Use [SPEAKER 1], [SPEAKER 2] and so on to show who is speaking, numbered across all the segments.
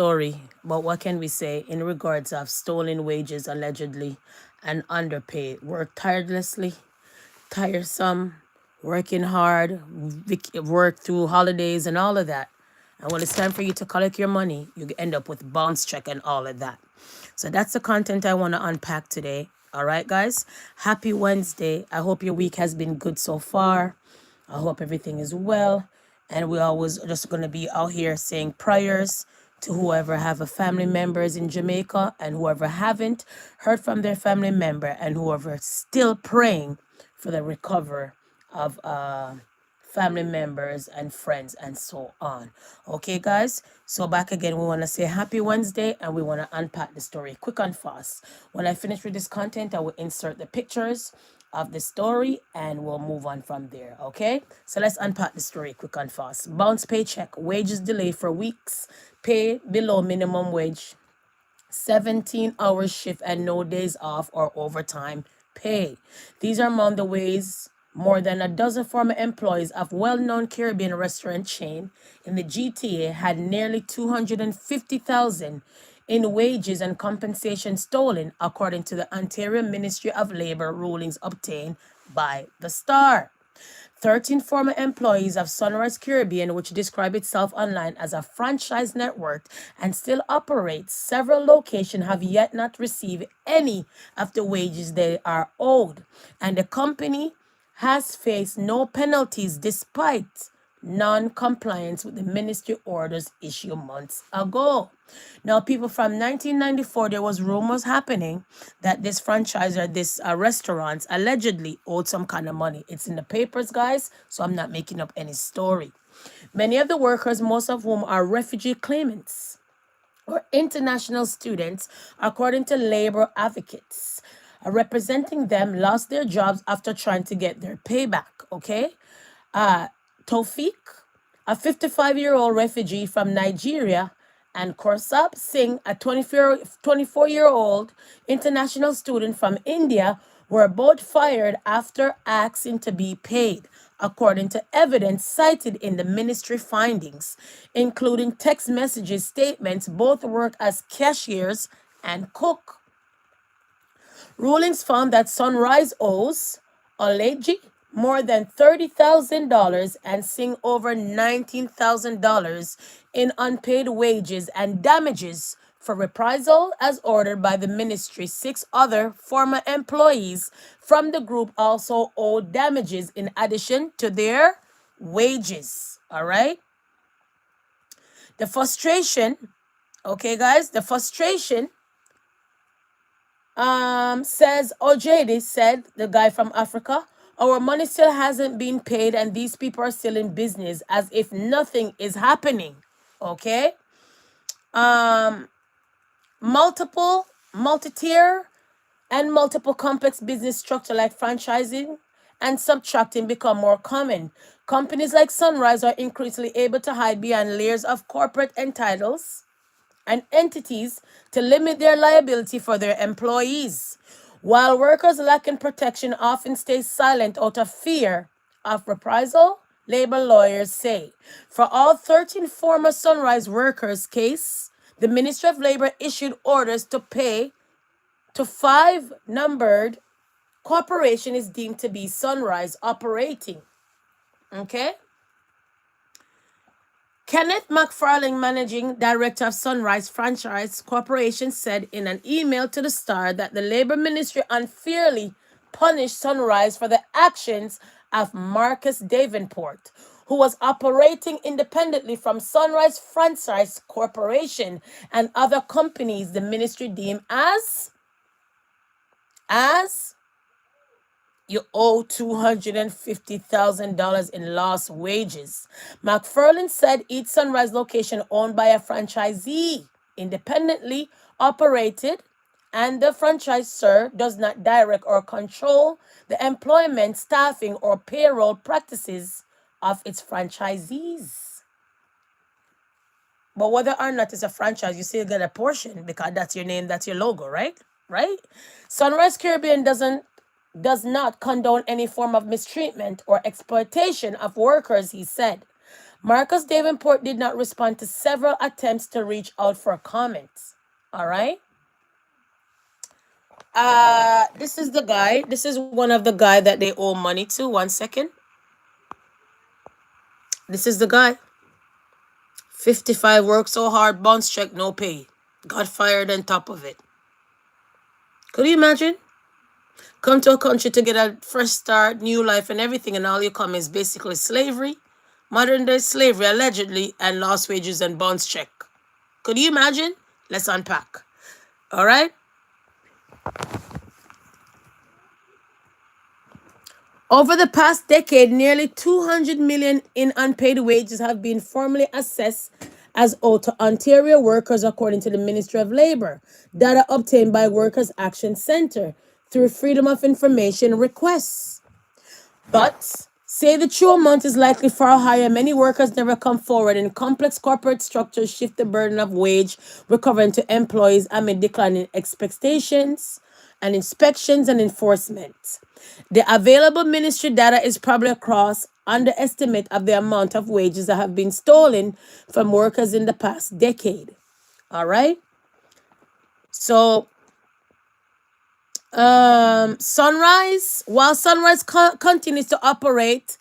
[SPEAKER 1] story, but what can we say in regards of stolen wages allegedly and underpay? Work tirelessly, tiresome, working hard, work through holidays and all of that. And when it's time for you to collect your money, you end up with bounce check and all of that. So that's the content I want to unpack today. All right, guys. Happy Wednesday. I hope your week has been good so far. I hope everything is well. And we always just going to be out here saying prayers to whoever have a family members in Jamaica and whoever haven't heard from their family member and whoever still praying for the recovery of family members and friends and so on. Okay, guys. So back again, we want to say happy Wednesday and we want to unpack the story quick and fast. When I finish with this content, I will insert the pictures of the story and we'll move on from there. Okay, so let's unpack the story quick and fast. Bounce paycheck, wages delayed for weeks, pay below minimum wage, 17-hour shift and no days off or overtime pay. These are among the ways more than a dozen former employees of well-known Caribbean restaurant chain in the GTA had nearly $250,000 in wages and compensation stolen, according to the Ontario Ministry of Labour rulings obtained by the Star. 13 former employees of Sunrise Caribbean, which describes itself online as a franchise network and still operates several locations, have yet not received any of the wages they are owed. And the company has faced no penalties despite non-compliance with the ministry orders issued months ago. Now, people, from 1994, there was rumors happening that this franchisor, this restaurants allegedly owed some kind of money. It's in the papers, guys, so I'm not making up any story. Many of the workers, most of whom are refugee claimants or international students, according to labor advocates, representing them, lost their jobs after trying to get their payback. Okay, Tofik, a 55-year-old refugee from Nigeria, and Korsab Singh, a 24-year-old international student from India, were both fired after asking to be paid, according to evidence cited in the ministry findings, including text messages, statements. Both work as cashiers and cook. Rulings found that Sunrise owes Oleji more than $30,000 and Singh over $19,000 in unpaid wages and damages for reprisal as ordered by the ministry. 6 other former employees from the group also owe damages in addition to their wages. All right. The frustration, okay, guys, the frustration says Ojedi, said the guy from Africa, our money still hasn't been paid and these people are still in business as if nothing is happening. Okay. Multi-tier and multiple complex business structure like franchising and subtracting become more common. Companies like Sunrise are increasingly able to hide behind layers of corporate entitles and entities to limit their liability for their employees, while workers lacking protection often stay silent out of fear of reprisal, labor lawyers say. For all 13 former Sunrise workers' case, the Ministry of Labor issued orders to pay to 5 numbered corporation is deemed to be Sunrise operating. Okay? Kenneth McFarlane, managing director of Sunrise Franchise Corporation, said in an email to the Star that the Labor Ministry unfairly punished Sunrise for the actions of Marcus Davenport, who was operating independently from Sunrise Franchise Corporation and other companies the ministry deemed as you owe $250,000 in lost wages. McFarlane said each Sunrise location owned by a franchisee independently operated, and the franchisor does not direct or control the employment, staffing, or payroll practices of its franchisees. But whether or not it's a franchise, you still get a portion because that's your name, that's your logo, right? Right? Sunrise Caribbean does not condone any form of mistreatment or exploitation of workers, he said. Marcus Davenport did not respond to several attempts to reach out for comments. All right. This is the guy. This is one of the guy that they owe money to. 1 second. This is the guy. 55 worked so hard, bounce check, no pay. Got fired on top of it. Could you imagine? Come to a country to get a fresh start, new life and everything, and all you come is basically slavery, modern day slavery allegedly, and lost wages and bounce check. Could you imagine? Let's unpack. All right? Over the past decade, nearly 200 million in unpaid wages have been formally assessed as owed to Ontario workers, according to the Ministry of Labour. Data obtained by Workers Action Centre through Freedom of Information requests. But say the true amount is likely far higher. Many workers never come forward, and complex corporate structures shift the burden of wage recovery to employees amid declining expectations and inspections and enforcement. The available ministry data is probably across underestimate of the amount of wages that have been stolen from workers in the past decade. All right. So Sunrise, while Sunrise continues to operate,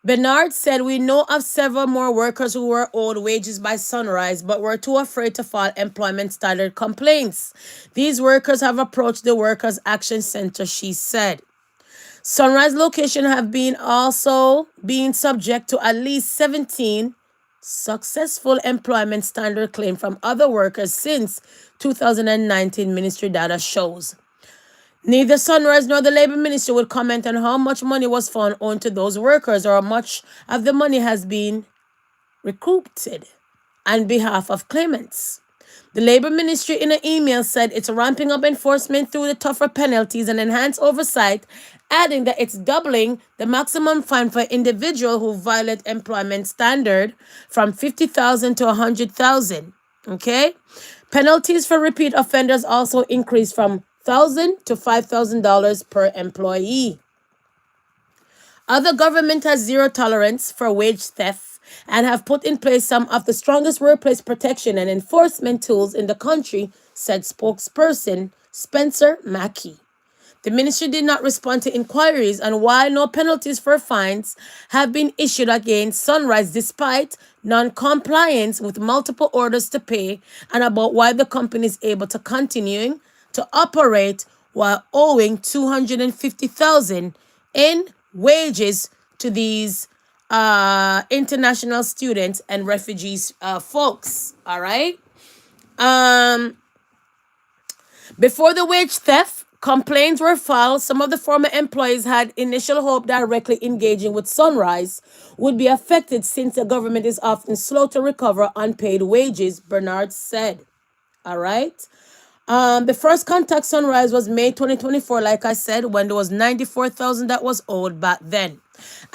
[SPEAKER 1] Bernard said, we know of several more workers who were owed wages by Sunrise, but were too afraid to file employment standard complaints. These workers have approached the Workers Action Center, she said. Sunrise location have been also being subject to at least 17 successful employment standard claims from other workers since 2019 ministry data shows. Neither Sunrise nor the Labour Ministry would comment on how much money was found owing to those workers or how much of the money has been recouped on behalf of claimants. The Labour Ministry in an email said it's ramping up enforcement through the tougher penalties and enhanced oversight, adding that it's doubling the maximum fine for individuals who violate employment standard from $50,000 to $100,000. Okay? Penalties for repeat offenders also increased from $1,000 to $5,000 per employee. Other government has zero tolerance for wage theft and have put in place some of the strongest workplace protection and enforcement tools in the country, said spokesperson Spencer Mackey. The ministry did not respond to inquiries on why no penalties for fines have been issued against Sunrise despite non-compliance with multiple orders to pay, and about why the company is able to continue to operate while owing $250,000 in wages to these international students and refugees folks. All right. Before the wage theft complaints were filed, some of the former employees had initial hope directly engaging with Sunrise would be affected since the government is often slow to recover unpaid wages, Bernard said. All right. The first contact Sunrise was May 2024, like I said, when there was $94,000 that was owed back then.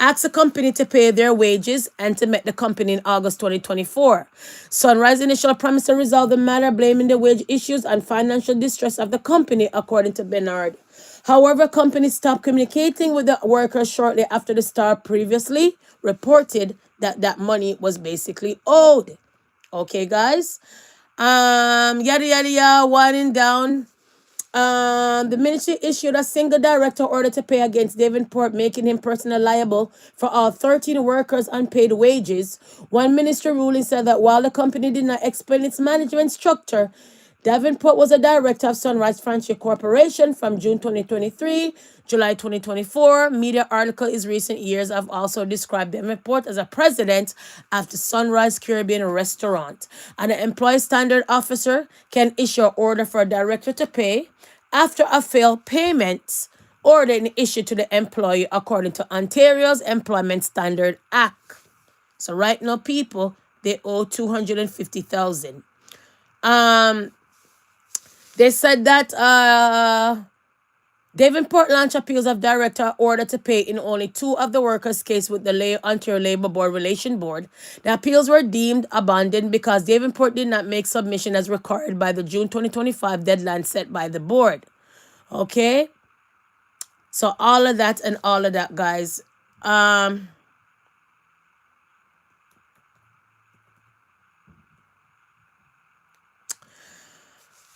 [SPEAKER 1] Asked the company to pay their wages and to meet the company in August 2024. Sunrise initial promised to resolve the matter, blaming the wage issues and financial distress of the company, according to Bernard. However, company stopped communicating with the workers shortly after the Star previously reported that that money was basically owed. Okay, guys. Yada yada yada, winding down. The ministry issued a single director order to pay against Davenport, making him personally liable for all 13 workers' unpaid wages. One ministry ruling said that while the company did not explain its management structure, Davenport was a director of Sunrise Franchise Corporation from June 2023, July 2024. Media article in recent years have also described Davenport as a president of the Sunrise Caribbean Restaurant. And an employee standard officer can issue an order for a director to pay after a failed payment order issued to the employee according to Ontario's Employment Standard Act. So right now, people, they owe $250,000. They said that Davenport launched appeals of director order to pay in only 2 of the workers' case with the Ontario Labour Board Relation Board. The appeals were deemed abandoned because Davenport did not make submission as required by the June 2025 deadline set by the board. Okay? So all of that and all of that, guys.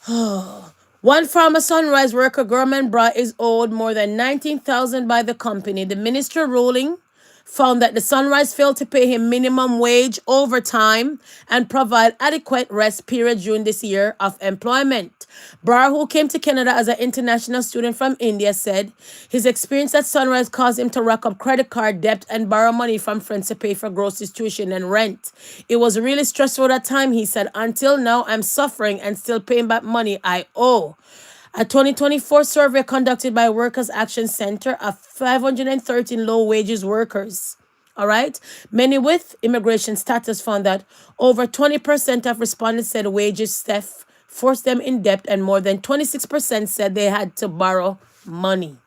[SPEAKER 1] One former Sunrise worker, Gorman Bra, is owed more than $19,000 by the company. The minister ruling found that the Sunrise failed to pay him minimum wage, overtime, and provide adequate rest period during this year of employment. Brar, who came to Canada as an international student from India, said his experience at Sunrise caused him to rack up credit card debt and borrow money from friends to pay for groceries, tuition, and rent. It was really stressful at that time, he said. Until now, I'm suffering and still paying back money I owe. A 2024 survey conducted by Workers Action Center of 513 low wages workers, all right, many with immigration status, found that over 20% of respondents said wages theft forced them in debt, and more than 26% said they had to borrow money.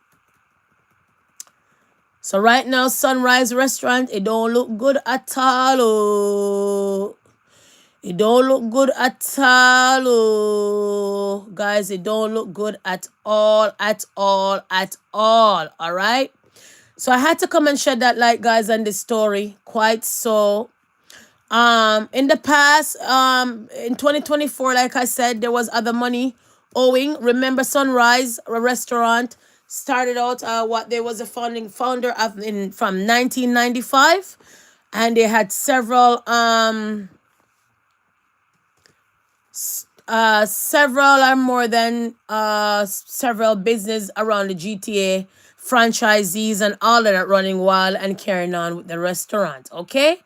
[SPEAKER 1] So right now, Sunrise Restaurant, it don't look good at all. Oh. It don't look good at all. Oh. Guys, it don't look good at all, at all, at all. All right? So I had to come and shed that light, guys, on this story. Quite so. In the past, in 2024, like I said, there was other money owing. Remember, Sunrise, a restaurant, started out what there was a founder of from 1995, and they had several several or more than several business around the GTA, franchisees and all of that running wild and carrying on with the restaurant. Okay,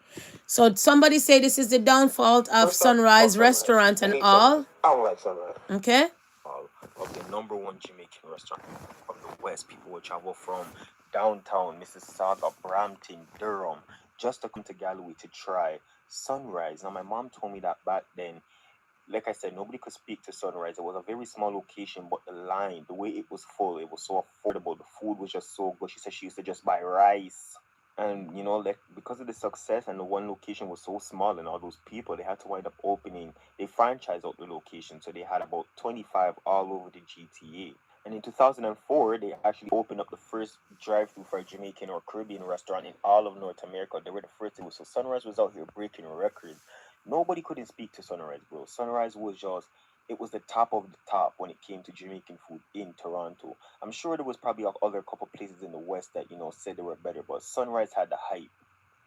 [SPEAKER 1] so somebody say this is the downfall of Sunrise Restaurant and all.
[SPEAKER 2] I don't like Sunrise.
[SPEAKER 1] Okay,
[SPEAKER 2] Of the number one Jamaican restaurant from the West. People will travel from downtown Mississauga, Brampton, Durham, just to come to Galloway to try Sunrise. Now, my mom told me that back then, like I said, nobody could speak to Sunrise. It was a very small location, but the line, the way it was full, it was so affordable. The food was just so good. She said she used to just buy rice. And, you know, like, because of the success and the one location was so small and all those people, they had to wind up opening, they franchised out the location. So they had about 25 all over the GTA. And in 2004, they actually opened up the first drive-thru for a Jamaican or Caribbean restaurant in all of North America. They were the first. So Sunrise was out here breaking records. Nobody couldn't speak to Sunrise, bro. Sunrise was just, it was the top of the top when it came to Jamaican food in Toronto. I'm sure there was probably other couple places in the West that, you know, said they were better, but Sunrise had the hype.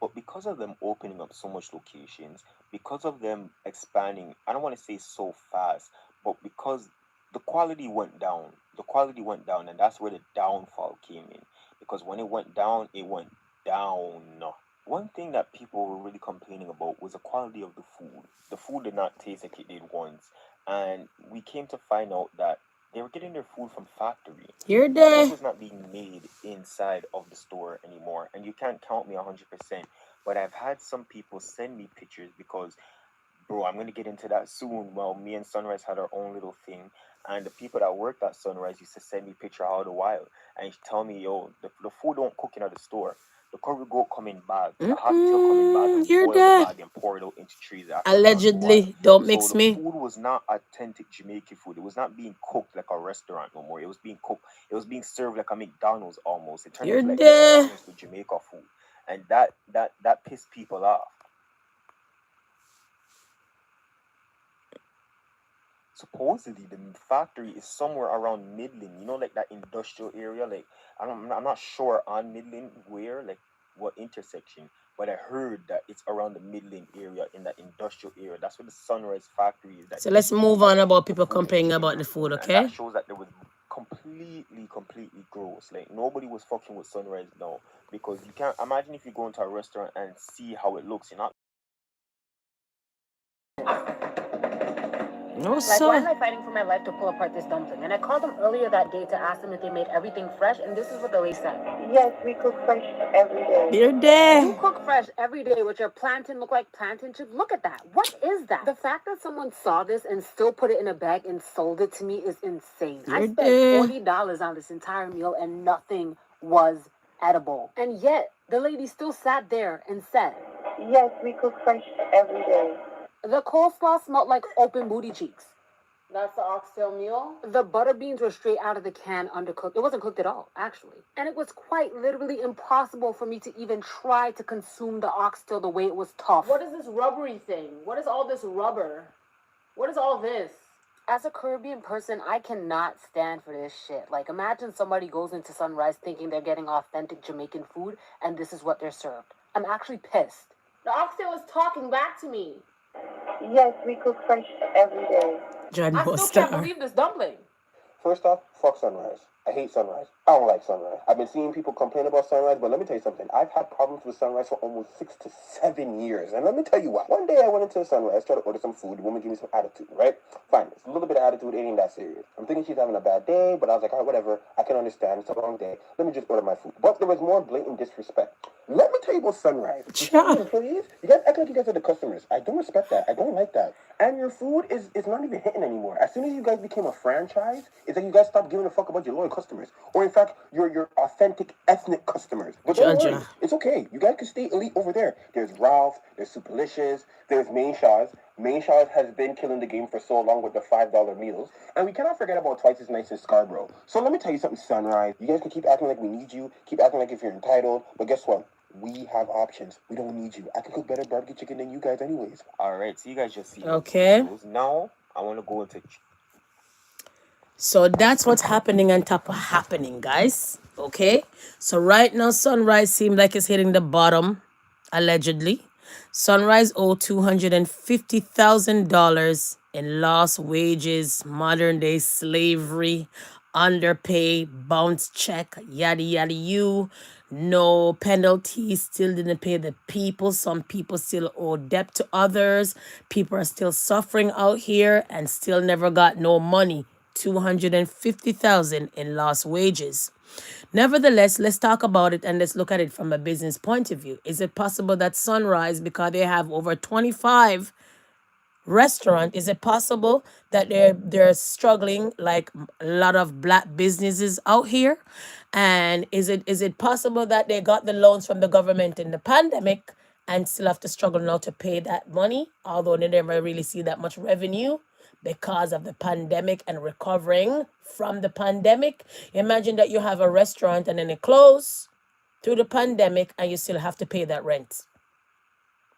[SPEAKER 2] But because of them opening up so much locations, because of them expanding, I don't want to say so fast, but because the quality went down. The quality went down, and that's where the downfall came in. Because when it went down, it went down. One thing that people were really complaining about was the quality of the food. The food did not taste like it did once. And we came to find out that they were getting their food from factory.
[SPEAKER 1] you're
[SPEAKER 2] Food
[SPEAKER 1] there.
[SPEAKER 2] was not being made inside of the store anymore. And you can't count me 100%. But I've had some people send me pictures because, bro, I'm going to get into that soon. Well, me and Sunrise had our own little thing. And the people that worked at Sunrise used to send me picture all the while. And tell me, yo, the food don't cook in the store. The curry goat come in bags. The hot tail come in bags and
[SPEAKER 1] You're
[SPEAKER 2] boil the
[SPEAKER 1] there.
[SPEAKER 2] bag and pour it out into trees after
[SPEAKER 1] Allegedly, don't
[SPEAKER 2] so
[SPEAKER 1] mix
[SPEAKER 2] the
[SPEAKER 1] me.
[SPEAKER 2] food was not authentic Jamaican food. It was not being cooked like a restaurant no more. It was being cooked. It was being served like a McDonald's almost. It turned
[SPEAKER 1] You're
[SPEAKER 2] into like
[SPEAKER 1] there.
[SPEAKER 2] McDonald's with Jamaica food, and that pissed people off. Supposedly, the factory is somewhere around Midland. You know, like that industrial area. Like I'm not sure on Midland where, like what intersection. But I heard that it's around the Midland area in that industrial area. That's where the Sunrise factory is. That
[SPEAKER 1] So let's move on about people complaining about the food,
[SPEAKER 2] and
[SPEAKER 1] okay?
[SPEAKER 2] that shows that there was completely gross. Like nobody was fucking with Sunrise now, because you can't imagine if you go into a restaurant and see how it looks. You're not.
[SPEAKER 1] No,
[SPEAKER 3] Like, why am
[SPEAKER 1] sir.
[SPEAKER 3] I fighting for my life to pull apart this dumpling? And I called them earlier that day to ask them if they made everything fresh, and this is what the lady said.
[SPEAKER 4] Yes, we cook fresh every day.
[SPEAKER 1] You're there.
[SPEAKER 3] You cook fresh every day with your plantain look like plantain chips. Look at that. What is that? The fact that someone saw this and still put it in a bag and sold it to me is insane. I
[SPEAKER 1] You're
[SPEAKER 3] spent
[SPEAKER 1] there.
[SPEAKER 3] $40 on this entire meal and nothing was edible. And yet, the lady still sat there and said,
[SPEAKER 4] Yes, we cook fresh every day.
[SPEAKER 3] the coleslaw smelled like open booty cheeks. That's the oxtail meal. The butter beans were straight out of the can, undercooked. It wasn't cooked at all, actually. And it was quite literally impossible for me to even try to consume the oxtail the way it was tough.
[SPEAKER 1] What is this rubbery thing? What is all this rubber? What is all this?
[SPEAKER 3] As a Caribbean person, I cannot stand for this shit. Like, imagine somebody goes into Sunrise thinking they're getting authentic Jamaican food, and this is what they're served. I'm actually pissed. The oxtail was talking back to me.
[SPEAKER 4] Yes, we cook fresh every day.
[SPEAKER 1] John
[SPEAKER 3] I still can't
[SPEAKER 1] Star.
[SPEAKER 3] believe this dumpling.
[SPEAKER 5] First off, fuck Sunrise. I hate Sunrise. I don't like Sunrise. I've been seeing people complain about Sunrise, but let me tell you something. I've had problems with Sunrise for almost 6 to 7 years. And let me tell you why. One day I went into Sunrise, tried to order some food. The woman gave me some attitude, right? Fine. It's a little bit of attitude. It ain't that serious. I'm thinking she's having a bad day, but I was like, all right, whatever. I can understand. It's a long day. Let me just order my food. But there was more blatant disrespect. Let me tell you about Sunrise.
[SPEAKER 1] Cha.
[SPEAKER 5] Employees, you guys act like you guys are the customers. I don't respect that. I don't like that. And your food is not even hitting anymore. As soon as you guys became a franchise, it's like you guys stopped giving a fuck about your loyal customers. Or in fact, your authentic ethnic customers. But don't worry, it's okay. You guys can stay elite over there. There's Ralph, there's Superlicious, there's Main Shaw's. Main Shaw's has been killing the game for so long with the $5 meals. And we cannot forget about Twice as Nice in Scarborough. So let me tell you something, Sunrise. You guys can keep acting like we need you, keep acting like if you're entitled, but guess what? We have options. We don't need you. I can cook better barbecue chicken than you guys anyways.
[SPEAKER 2] Alright, so you guys just see
[SPEAKER 1] Okay.
[SPEAKER 2] videos. Now I want to go into
[SPEAKER 1] So that's what's happening on top of happening, guys. Okay. So right now, Sunrise seems like it's hitting the bottom, allegedly. Sunrise owed $250,000 in lost wages, modern day slavery, underpay, bounce check, yada yada you. No penalties, still didn't pay the people. Some people still owe debt to others. People are still suffering out here and still never got no money. 250,000 in lost wages. Nevertheless, let's talk about it and let's look at it from a business point of view. Is it possible that Sunrise, because they have over 25 restaurant, is it possible that they're struggling like a lot of black businesses out here? And is it possible that they got the loans from the government in the pandemic and still have to struggle now to pay that money, although they never really see that much revenue because of the pandemic and recovering from the pandemic? Imagine that you have a restaurant and then it closed through the pandemic and you still have to pay that rent.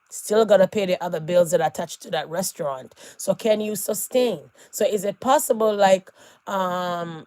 [SPEAKER 1] Still gotta pay the other bills that are attached to that restaurant. So can you sustain? So is it possible like a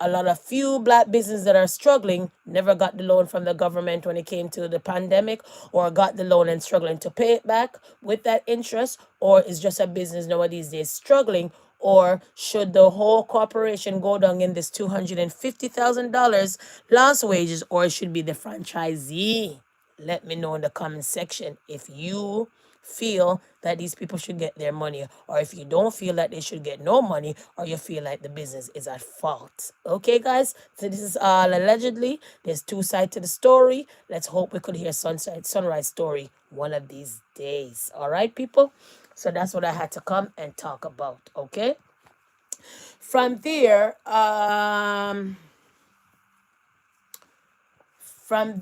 [SPEAKER 1] lot of few black businesses that are struggling never got the loan from the government when it came to the pandemic, or got the loan and struggling to pay it back with that interest, or is just a business nowadays days struggling? Or should the whole corporation go down in this $250,000 lost wages, or it should be the franchisee? Let me know in the comment section if you feel that these people should get their money, or if you don't feel that they should get no money, or you feel like the business is at fault. Okay, guys, so this is all allegedly. There's two sides to the story. Let's hope we could hear Sunrise story one of these days. All right, people, so that's what I had to come and talk about. Okay, from there guys, from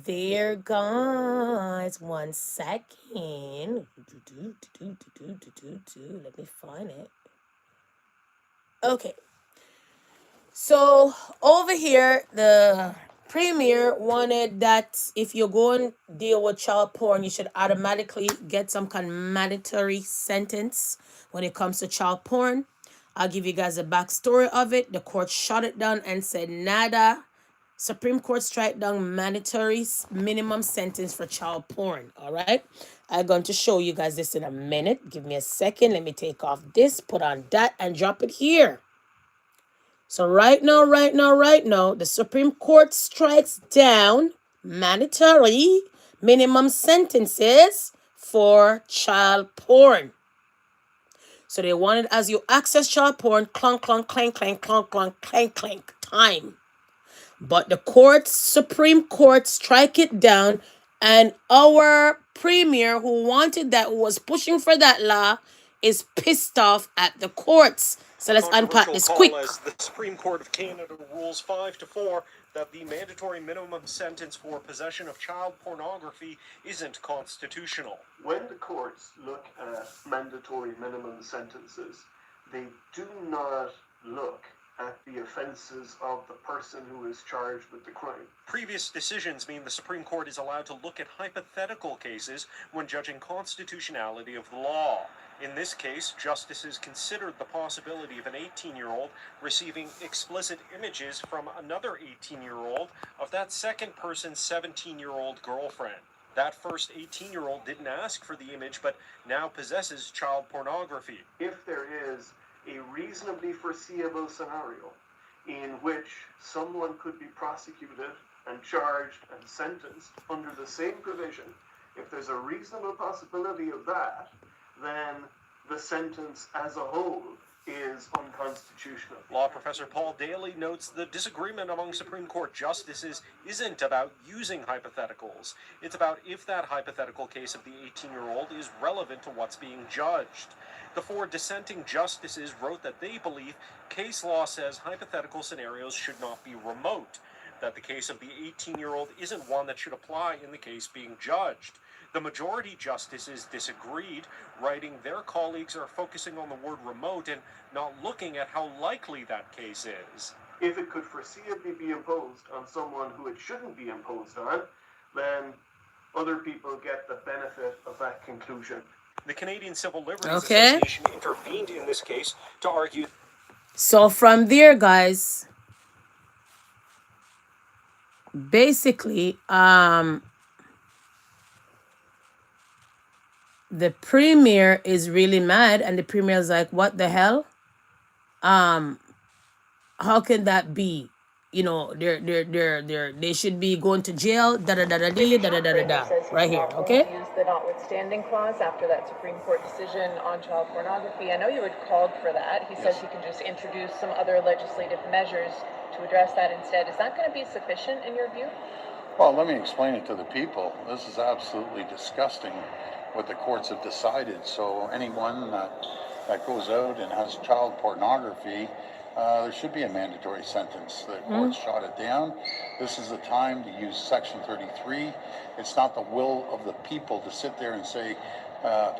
[SPEAKER 1] there, guys, one second. Let me find it. Okay. So over here, the premier wanted that if you go and deal with child porn, you should automatically get some kind of mandatory sentence when it comes to child porn. I'll give you guys a backstory of it. The court shut it down and said nada. Supreme Court strike down mandatory minimum sentence for child porn. All right. I'm going to show you guys this in a minute. Give me a second. Let me take off this, put on that, and drop it here. So right now, the Supreme Court strikes down mandatory minimum sentences for child porn. So they wanted, as you access child porn, clunk, clunk, clank, clank, clunk, clunk, clank, clank, time. But the Supreme Court strike it down, and our premier who wanted that, who was pushing for that law, is pissed off at the courts. So let's unpack this quick.
[SPEAKER 6] As the Supreme Court of Canada rules 5-4 that the mandatory minimum sentence for possession of child pornography isn't constitutional.
[SPEAKER 7] When the courts look at mandatory minimum sentences, they do not look
[SPEAKER 6] at the offenses of the person who is charged with the crime. Previous decisions mean the Supreme Court is allowed to look at hypothetical cases when judging constitutionality of the law. In this case, justices considered the possibility of an 18-year-old receiving explicit images from another 18-year-old of that second person's 17-year-old girlfriend. That first 18-year-old didn't ask for the image, but now possesses child pornography. If there is a reasonably foreseeable scenario in which someone could be prosecuted and charged and sentenced under the same provision, if there's a reasonable possibility of that, then the sentence as a whole is unconstitutional. Law professor Paul Daly notes the disagreement among Supreme Court justices isn't about using hypotheticals. It's about if that hypothetical case of the 18-year-old is relevant to what's being judged. The 4 dissenting justices wrote that they believe case law says hypothetical scenarios should not be remote, that the case of the 18-year-old isn't one that should apply in the case being judged. The majority justices disagreed, writing their colleagues are focusing on the word remote and not looking at how likely that case is. If it could foreseeably be imposed on someone who it shouldn't be imposed on, then other people get the benefit of that conclusion. The Canadian Civil Liberties Association intervened in this case to argue.
[SPEAKER 1] So from there, guys, basically, the premier is really mad, and the premier is like, what the hell? How can that be? You know, they should be going to jail, da da da da da da da da da. Right here, okay?
[SPEAKER 7] Use the notwithstanding clause after that Supreme Court decision on child pornography. I know you had called for that. He says he can just introduce some other legislative measures to address that instead. Is that going to be sufficient in your view?
[SPEAKER 8] Well, let me explain it to the people. This is absolutely disgusting what the courts have decided. So anyone that goes out and has child pornography, there should be a mandatory sentence. The court shot it down. This is the time to use Section 33. It's not the will of the people to sit there and say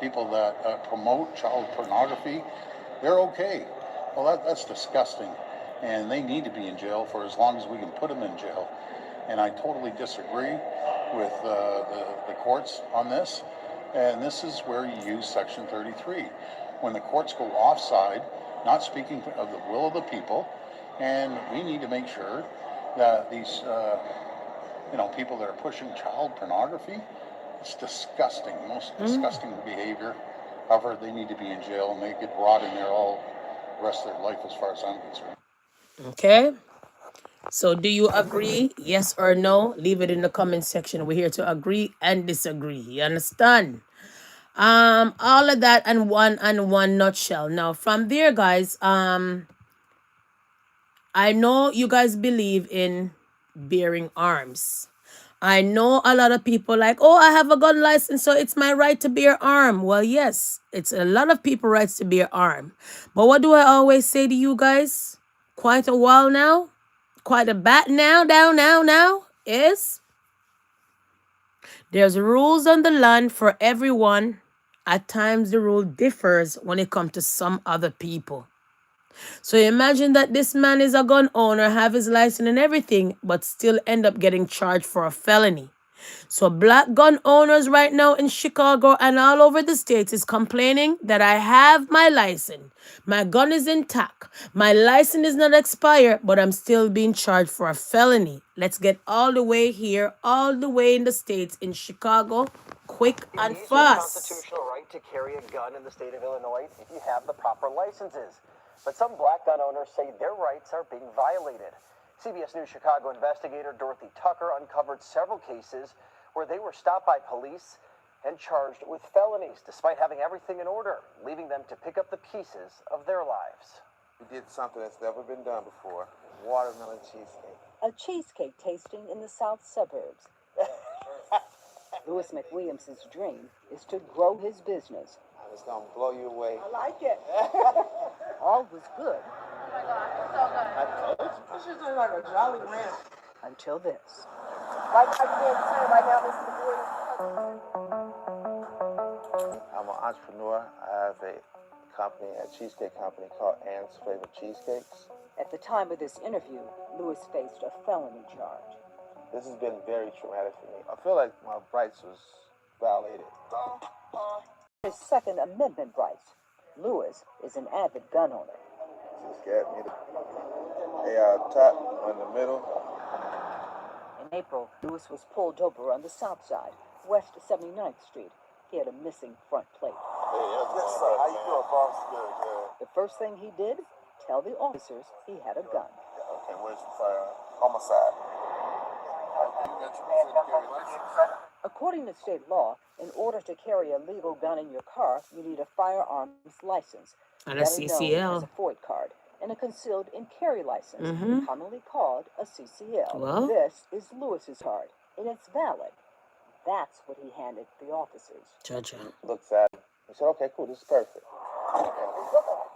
[SPEAKER 8] people that promote child pornography, they're okay. Well, that's disgusting. And they need to be in jail for as long as we can put them in jail. And I totally disagree with the courts on this. And this is where you use Section 33. When the courts go offside, not speaking of the will of the people, and we need to make sure that these people that are pushing child pornography, it's disgusting, most disgusting behavior. However, they need to be in jail, and they could rot in there all the rest of their life as far as I'm concerned.
[SPEAKER 1] Okay. So do you agree? Yes or no? Leave it in the comment section. We're here to agree and disagree. You understand? All of that and one nutshell. Now from there, guys, I know you guys believe in bearing arms. I know a lot of people like, oh, I have a gun license, so it's my right to bear arm. Well, yes, it's a lot of people rights to bear arm. But what do I always say to you guys? Quite a while now, quite a bat now, is there's rules on the land for everyone. At times the rule differs when it comes to some other people. So imagine that this man is a gun owner, have his license and everything, but still end up getting charged for a felony. So black gun owners right now in Chicago and all over the states is complaining that I have my license. My gun is intact. My license is not expired, but I'm still being charged for a felony. Let's get all the way here, all the way in the states, in Chicago, quick and fast.
[SPEAKER 9] It is your constitutional right to carry a gun in the state of Illinois if you have the proper licenses. But some black gun owners say their rights are being violated. CBS News Chicago investigator Dorothy Tucker uncovered several cases where they were stopped by police and charged with felonies, despite having everything in order, leaving them to pick up the pieces of their lives.
[SPEAKER 10] We did something that's never been done before, watermelon cheesecake.
[SPEAKER 11] A cheesecake tasting in the south suburbs. Louis McWilliams's dream is to grow his business.
[SPEAKER 10] It's going to blow you away.
[SPEAKER 11] I like it. All was good.
[SPEAKER 12] Oh my God, it's so good.
[SPEAKER 10] I told you. This is like a Jolly Rancher.
[SPEAKER 11] Until this.
[SPEAKER 12] Right now, this is the
[SPEAKER 10] I'm an entrepreneur. I have a company, a cheesecake company called Ann's Flavored Cheesecakes.
[SPEAKER 11] At the time of this interview, Lewis faced a felony charge.
[SPEAKER 10] This has been very traumatic for me. I feel like my rights was violated.
[SPEAKER 11] His Second Amendment rights. Lewis is an avid gun owner.
[SPEAKER 10] Just got me the top on the middle.
[SPEAKER 11] In April, Lewis was pulled over on the south side, West 79th Street. He had a missing front plate.
[SPEAKER 10] Hey, yes, sir. How you doing, boss? Good.
[SPEAKER 11] The first thing he did, tell the officers he had a gun.
[SPEAKER 10] Okay, where's the firearm? On my side.
[SPEAKER 11] According to state law, in order to carry a legal gun in your car, you need a firearms license,
[SPEAKER 1] And a
[SPEAKER 11] better known as
[SPEAKER 1] CCL.
[SPEAKER 11] a FOID card, and a concealed and carry license, commonly called a CCL.
[SPEAKER 1] Well?
[SPEAKER 11] This is Lewis's card, and it's valid. That's what he handed the officers.
[SPEAKER 1] Judge.
[SPEAKER 10] Looks at him. He said, okay, cool, this is perfect.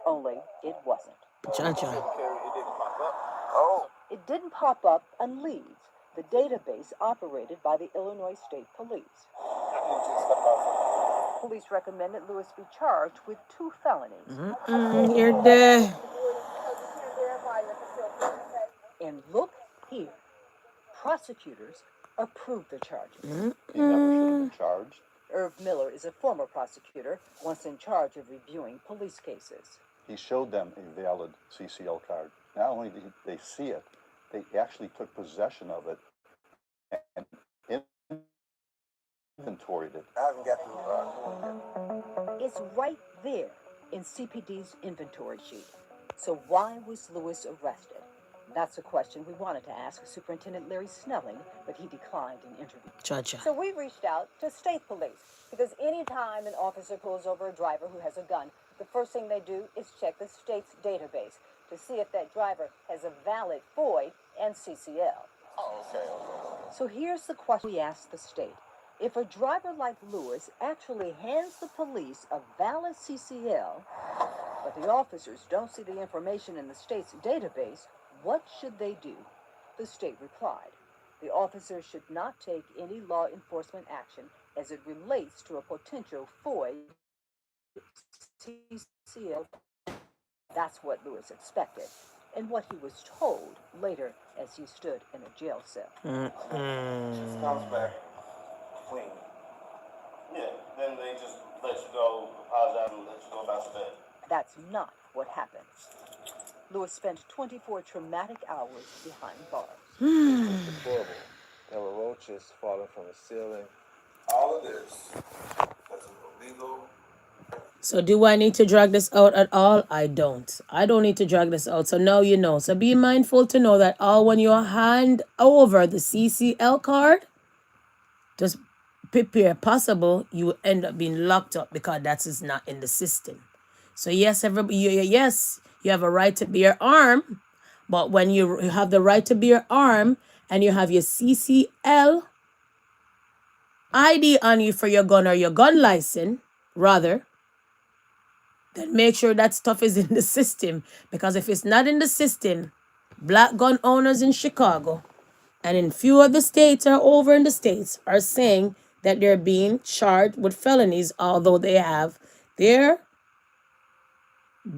[SPEAKER 11] Only it wasn't.
[SPEAKER 1] Judge.
[SPEAKER 10] It didn't pop up. Oh.
[SPEAKER 11] It didn't pop up on Leeds, the database operated by the Illinois State Police. Police recommended Lewis be charged with 2 felonies.
[SPEAKER 1] You're there.
[SPEAKER 11] And look here, prosecutors approved the charges.
[SPEAKER 8] He never should have been charged.
[SPEAKER 11] Irv Miller is a former prosecutor, once in charge of reviewing police cases.
[SPEAKER 8] He showed them a valid CCL card. Not only did they see it, they actually took possession of it and inventoried it.
[SPEAKER 10] I haven't got the
[SPEAKER 11] It's right there in CPD's inventory sheet. So why was Lewis arrested? That's a question we wanted to ask Superintendent Larry Snelling, but he declined an interview.
[SPEAKER 1] Judge.
[SPEAKER 3] So we reached out to state police because anytime an officer pulls over a driver who has a gun, the first thing they do is check the state's database to see if that driver has a valid FOID and CCL.
[SPEAKER 10] Oh, okay.
[SPEAKER 11] So here's the question we asked the state. If a driver like Lewis actually hands the police a valid CCL, but the officers don't see the information in the state's database, what should they do? The state replied, the officers should not take any law enforcement action as it relates to a potential FOID CCL. That's what Lewis expected, and what he was told later as he stood in a jail cell.
[SPEAKER 10] Just comes back clean. Yeah, then they just let you go, apologize, and let you go about your day.
[SPEAKER 11] That's not what happened. Lewis spent 24 traumatic hours behind bars.
[SPEAKER 10] It's horrible. There were roaches falling from the ceiling. All of this was illegal.
[SPEAKER 1] So do I need to drag this out at all? I don't. I don't need to drag this out. So now you know. So be mindful to know that all when you hand over the CCL card, just prepare possible you will end up being locked up because that is not in the system. So yes, everybody, yes, you have a right to bear arm, but when you have the right to bear arm and you have your CCL ID on you for your gun or your gun license, rather, then make sure that stuff is in the system. Because if it's not in the system, black gun owners in Chicago and in few other states or over in the states are saying that they're being charged with felonies, although they have their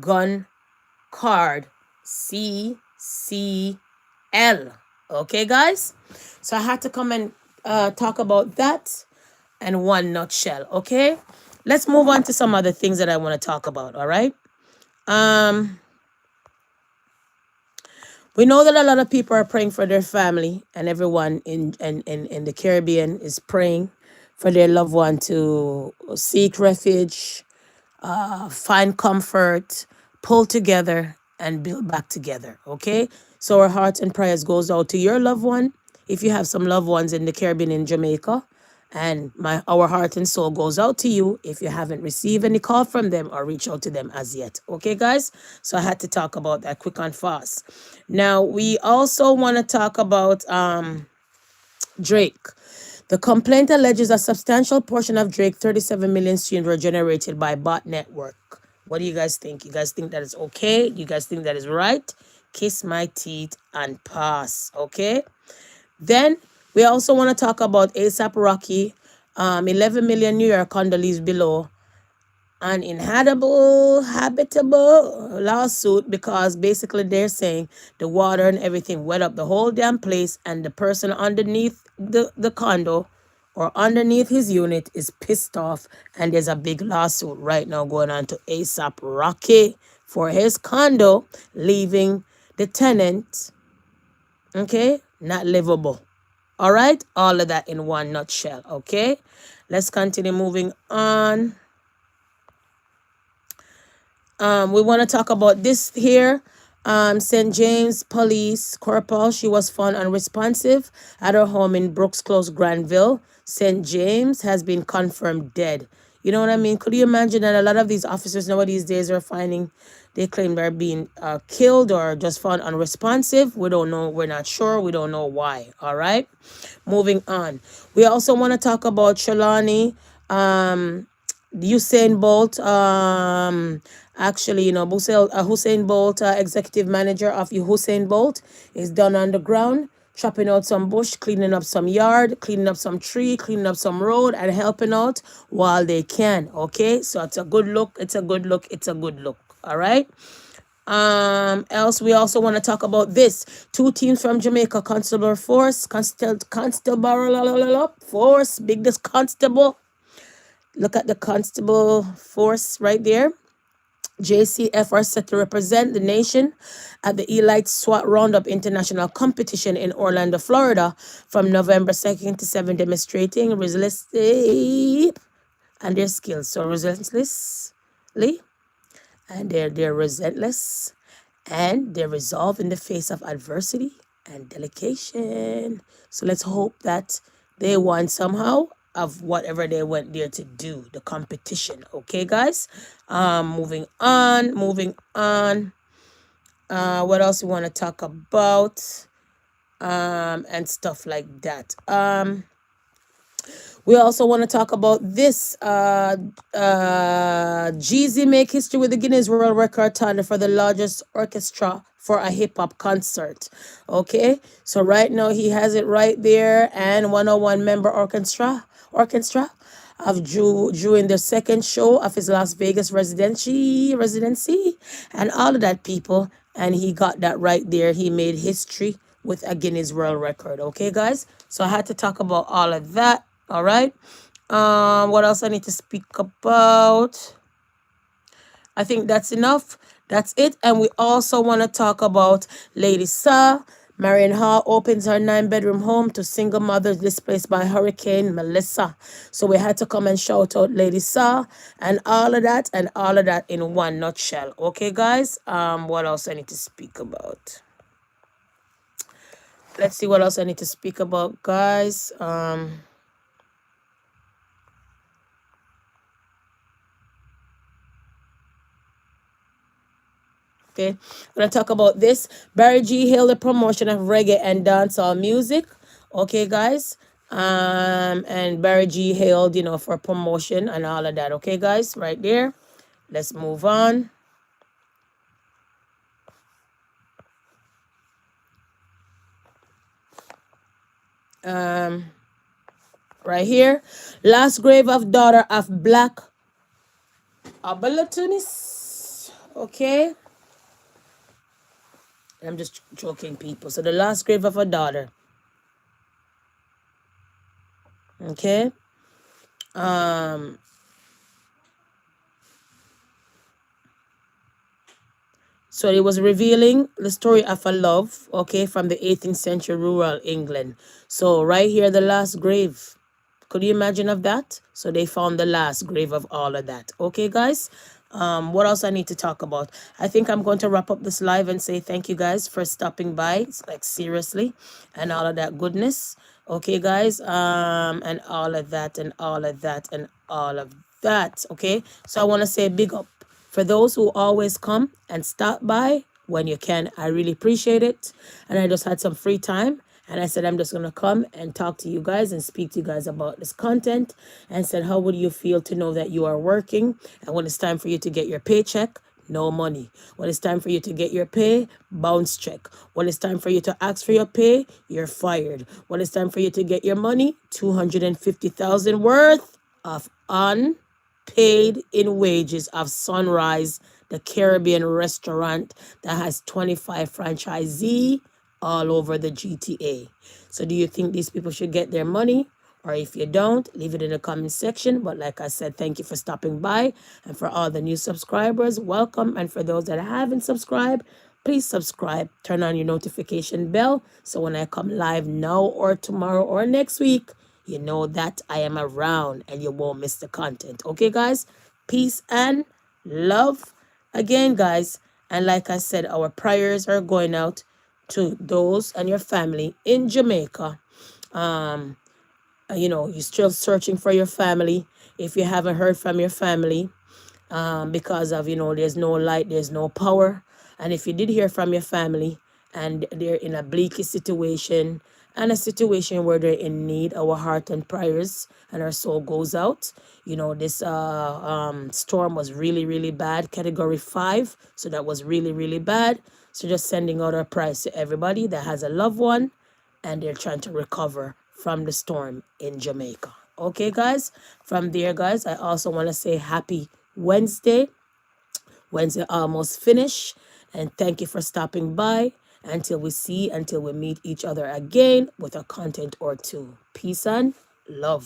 [SPEAKER 1] gun card CCL. Okay, guys? So I had to come and talk about that in one nutshell. Okay, let's move on to some other things that I want to talk about. All right. We know that a lot of people are praying for their family, and everyone in the Caribbean is praying for their loved one to seek refuge, find comfort, pull together, and build back together. Okay, so our hearts and prayers goes out to your loved one. If you have some loved ones in the Caribbean, in Jamaica, and our heart and soul goes out to you if you haven't received any call from them or reach out to them as yet. Okay, guys? So I had to talk about that quick and fast. Now, we also want to talk about Drake. The complaint alleges a substantial portion of Drake's 37 million streams were generated by bot network. What do you guys think? You guys think that is okay? You guys think that is right? Kiss my teeth and pass. Okay? Then we also want to talk about ASAP Rocky, 11 million New York Congolese below uninhabitable habitable lawsuit, because basically they're saying the water and everything wet up the whole damn place, and the person underneath the condo or underneath his unit is pissed off, and there's a big lawsuit right now going on to ASAP Rocky for his condo leaving the tenant, okay, not livable. All right, all of that in one nutshell. Okay, let's continue moving on. We want to talk about this here. St. James Police Corporal, she was found unresponsive at her home in Brooks Close, Granville. St. James has been confirmed dead. You know what I mean? Could you imagine that a lot of these officers nowadays days are finding, they claim they're being killed or just found unresponsive. We don't know. We're not sure. We don't know why. All right. Moving on. We also want to talk about Shalani. Usain Bolt, actually, you know, Usain Bolt, executive manager of Usain Bolt, is down on the ground, chopping out some bush, cleaning up some yard, cleaning up some tree, cleaning up some road, and helping out while they can. Okay, so it's a good look. It's a good look. It's a good look. All right. Else we also want to talk about this. Two teams from Jamaica, Constable Force, Constable Force, biggest constable. Look at the Constable Force right there. JCF are set to represent the nation at the Elite SWAT Roundup International Competition in Orlando, Florida from November 2nd to 7th, demonstrating resilience and their skills. So relentlessly, and they're relentless, and their resolve in the face of adversity and delegation. So let's hope that they won somehow of whatever they went there to do, the competition. Okay, guys. Moving on. What else we want to talk about? And stuff like that. We also want to talk about this. Jeezy make history with the Guinness World Record title for the largest orchestra for a hip hop concert. Okay, so right now he has it right there, and 101 member orchestra of during the second show of his Las Vegas residency, and all of that people, and he got that right there. He made history with a Guinness World Record. Okay, guys. So I had to talk about all of that. All right. What else I need to speak about? I think that's enough. That's it. And we also want to talk about Lady Sa. Marion Hall opens her 9-bedroom home to single mothers displaced by Hurricane Melissa. So we had to come and shout out Lady Sa and all of that in one nutshell. Okay, guys. What else I need to speak about? Let's see what else I need to speak about, guys. Okay, I'm gonna talk about this. Barry G hailed the promotion of reggae and dancehall music. Okay, guys. And Barry G hailed, you know, for promotion and all of that. Okay, guys, right there. Let's move on. Right here. Last grave of daughter of black abolitionist. Okay. I'm just joking, people. So the last grave of a daughter. Okay. So it was revealing the story of a love, okay, from the 18th century rural England. So right here, the last grave. Could you imagine of that? So they found the last grave of all of that. Okay, guys. What else I need to talk about? I think I'm going to wrap up this live and say thank you guys for stopping by. It's like seriously, and all of that goodness. Okay, guys. And all of that and all of that and all of that. Okay. So I want to say big up for those who always come and stop by when you can. I really appreciate it. And I just had some free time. And I said, I'm just going to come and talk to you guys and speak to you guys about this content. And said, how would you feel to know that you are working? And when it's time for you to get your paycheck, no money. When it's time for you to get your pay, bounce check. When it's time for you to ask for your pay, you're fired. When it's time for you to get your money, 250,000 worth of paid in wages of Sunrise, the Caribbean restaurant that has 25 franchisee all over the GTA. So do you think these people should get their money? Or if you don't, leave it in the comment section. But like I said, thank you for stopping by. And for all the new subscribers, welcome. And for those that haven't subscribed, please subscribe. Turn on your notification bell. So when I come live now or tomorrow or next week, you know that I am around and you won't miss the content. Okay, guys? Peace and love again, guys. And like I said, our prayers are going out to those and your family in Jamaica. You know, you're still searching for your family. If you haven't heard from your family, because of, you know, there's no light, there's no power. And if you did hear from your family and they're in a bleak situation and a situation where they're in need, our heart and prayers and our soul goes out. You know, this storm was really, really bad, category 5. So that was really, really bad. So just sending out our prayers to everybody that has a loved one and they're trying to recover from the storm in Jamaica. Okay, guys? From there, guys, I also want to say happy Wednesday. Wednesday almost finished. And thank you for stopping by. Until we meet each other again with a content or two. Peace and love.